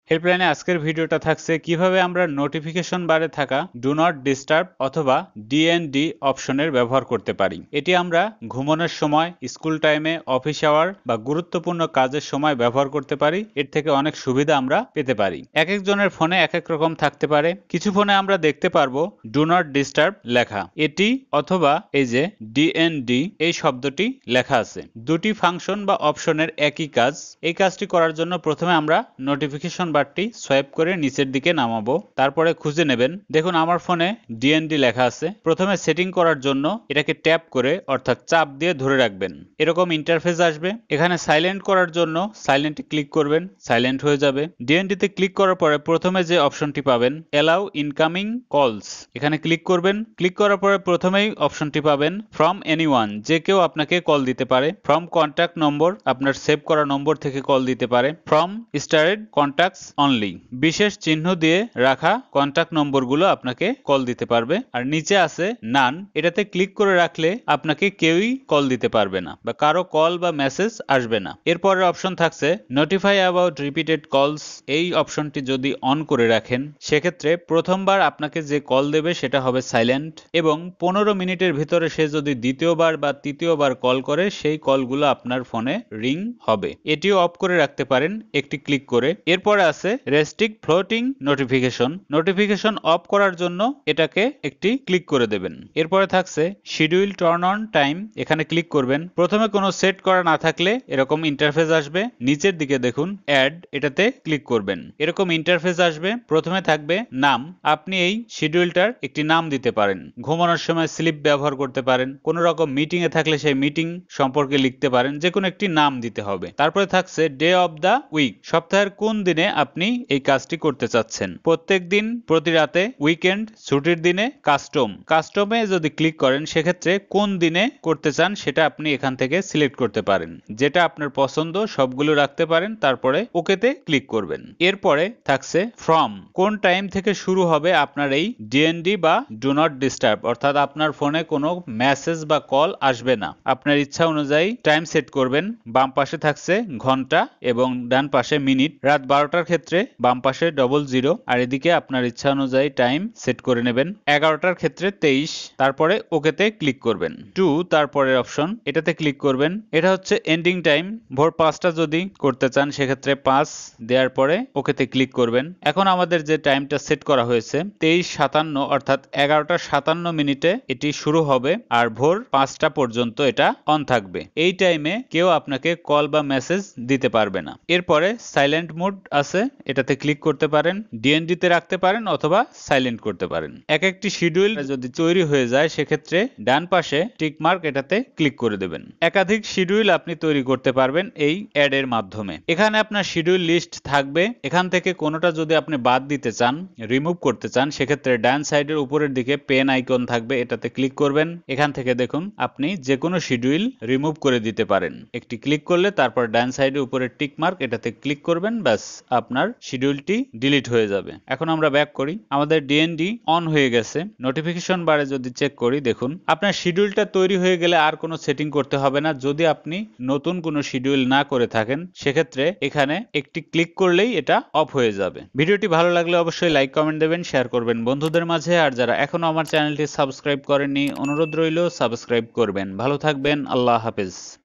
হেল্পলাইনে আজকের ভিডিওটা থাকছে কিভাবে আমরা নোটিফিকেশন বারে থাকা ডু নট ডিস্টার্ব অথবা ডিএনডি অপশনের ব্যবহার করতে পারি। এটি আমরা ঘুমানোর সময়, স্কুল টাইমে, অফিস আওয়ার বা গুরুত্বপূর্ণ কাজের সময় ব্যবহার করতে পারি। এর থেকে অনেক সুবিধা আমরা পেতে পারি। এক একজনের ফোনে এক এক রকম থাকতে পারে। কিছু ফোনে আমরা দেখতে পারবো ডু নট ডিস্টার্ব লেখা, এটি অথবা এই যে ডিএনডি এই শব্দটি লেখা আছে। দুটি ফাংশন বা অপশনের একই কাজ। এই কাজটি করার জন্য প্রথমে আমরা নোটিফিকেশন বারটি সোয়াইপ করে নিচের দিকে নামাবো, তারপরে খুঁজে নেবেন। দেখুন আমার ফোনে ডিএনডি লেখা আছে। প্রথমে সেটিং করার জন্য এটাকে ট্যাপ করে অর্থাৎ চাপ দিয়ে ধরে রাখবেন, এরকম ইন্টারফেস আসবে। এখানে সাইলেন্ট করার জন্য সাইলেন্টে ক্লিক করবেন, সাইলেন্ট হয়ে যাবে। ডিএনডি তে ক্লিক করার পরে প্রথমে যে অপশনটি পাবেন অ্যালাউ ইনকামিং কলস, এখানে ক্লিক করবেন। ক্লিক করার পরে প্রথমেই অপশনটি পাবেন ফ্রম এনিওয়ান, যে কেউ আপনাকে কল দিতে পারে। ফ্রম কন্ট্যাক্ট নম্বর, আপনার সেভ করা নম্বর থেকে কল দিতে পারে। ফ্রম স্টারেড কন্ট্যাক্টস অনলি, বিশেষ চিহ্ন দিয়ে রাখা কন্ট্যাক্ট নম্বরগুলো আপনাকে কল দিতে পারবে। আর নিচে আছে নান, এটাতে ক্লিক করে রাখলে আপনাকে কেউই কল দিতে পারবে না বা কারো কল বা মেসেজ আসবে না। এরপরের অপশন থাকছে নোটিফাই অ্যাবাউট রিপিটেড কলস। এই অপশনটি যদি অন করে রাখেন সেক্ষেত্রে প্রথমবার আপনাকে যে কল দেবে সেটা হবে সাইলেন্ট, এবং 15 মিনিটের ভিতরে সে যদি দ্বিতীয়বার বা তৃতীয়বার কল করে সেই কলগুলো আপনার ফোনে রিং হবে। এটিও অফ করে রাখতে পারেন একটি ক্লিক করে। এরপরে আছে restrict floating notification. Notification off করার জন্য এটাকে একটি ক্লিক করে দেবেন। এরপরে থাকছে শিডিউল টার্ন অন টাইম, এখানে ক্লিক করবেন। প্রথমে কোনো সেট করা না থাকলে এরকম ইন্টারফেস আসবে। নিচের দিকে দেখুন অ্যাড, এটাতে ক্লিক করবেন, এরকম ইন্টারফেস আসবে। প্রথমে থাকবে নাম, আপনি এই শিডিউলটার একটি নাম দিতে পারেন। ঘুমানোর সময় স্লিপ ব্যবহার করতে পারেন, কোনো রকম মিটিং এ থাকলে সেই মিটিং সম্পর্কে লিখতে পারেন, যে কোনো একটি নাম দিতে হবে। তারপরে থাকছে ডে অফ দ্য উইক, সপ্তাহের কোন দিনে আপনি এই কাজটি করতে চাচ্ছেন। প্রত্যেক দিন, প্রতি রাতে, উইকেন্ড, ছুটির দিনে, কাস্টম। কাস্টমে যদি ক্লিক করেন সেক্ষেত্রে কোন দিনে করতে চান সেটা আপনি এখান থেকে সিলেক্ট করতে পারেন, যেটা আপনার পছন্দ সবগুলো রাখতে পারেন। তারপরে ওকেতে ক্লিক করবেন। এরপরে থাকছে ফ্রম, কোন টাইম থেকে শুরু হবে আপনার এই ডিএনডি বা ডু নট ডিস্টার্ব, অর্থাৎ আপনার ফোনে কোনো মেসেজ বা কল আসবে না। আপনার ইচ্ছা অনুযায়ী টাইম সেট করবেন। বাম পাশে থাকছে ঘন্টা এবং ডান পাশে মিনিট। রাত 12টার ক্ষেত্রে বাম পাশে 00, আর এদিকে আপনার ইচ্ছা অনুযায়ী টাইম সেট করে নেবেন। 11টার ক্ষেত্রে 23, তারপরে ওকেতে ক্লিক করবেন। টু তারপরের অপশন, এটাতে ক্লিক করবেন। এটা হচ্ছে এন্ডিং টাইম, ভোর 5টা যদি করতে চান সেক্ষেত্রে 5 দেওয়ার পরে ওকেতে ক্লিক করবেন। এখন আমাদের যে টাইমটা সেট করা হয়েছে 23:57, অর্থাৎ 11টা 57 মিনিটে এটি শুরু হবে আর ভোর 5টা পর্যন্ত এটা অন থাকবে। এই টাইমে কেউ আপনাকে কল বা মেসেজ দিতে পারবে না। এরপরে সাইলেন্ট মোড আছে, এটাতে ক্লিক করতে পারেন। ডিএনডি তে রাখতে পারেন অথবা সাইলেন্ট করতে পারেন। এক একটি শিডিউল যদি তৈরি হয়ে যায় সেক্ষেত্রে ডান পাশে টিক মার্ক, এটাতে ক্লিক করে দেবেন। একাধিক শিডিউল আপনি তৈরি করতে পারবেন এই অ্যাড এর মাধ্যমে। এখানে আপনার শিডিউল লিস্ট থাকবে। এখান থেকে কোনোটা যদি আপনি বাদ দিতে চান, রিমুভ করতে চান, সেক্ষেত্রে ডান সাইডের উপরের দিকে পেন আইকন থাকবে, এটাতে ক্লিক করবেন। এখান থেকে দেখুন আপনি যে কোনো শিডিউল রিমুভ করে দিতে পারেন। একটি ক্লিক করলে তারপর ডান সাইডে উপরে টিক মার্ক, এটাতে ক্লিক করবেন, ব্যাস আপনার শিডিউলটি ডিলিট হয়ে যাবে। এখন আমরা ব্যাক করি। আমাদের ডিএনডি অন হয়ে গেছে। নোটিফিকেশন বারে যদি চেক করি, দেখুন আপনার শিডিউলটা তৈরি হয়ে গেলে আর কোনো সেটিং করতে হবে না। যদি আপনি নতুন কোনো শিডিউল না করে থাকেন সেক্ষেত্রে এখানে একটি ক্লিক করলেই এটা অফ হয়ে যাবে। ভিডিওটি ভালো লাগলে অবশ্যই লাইক, কমেন্ট দেবেন, শেয়ার করবেন বন্ধুদের মাঝে। আর যারা এখনো আমার চ্যানেলটি সাবস্ক্রাইব করেননি, অনুরোধ রইল সাবস্ক্রাইব করবেন। ভালো থাকবেন, আল্লাহ হাফেজ।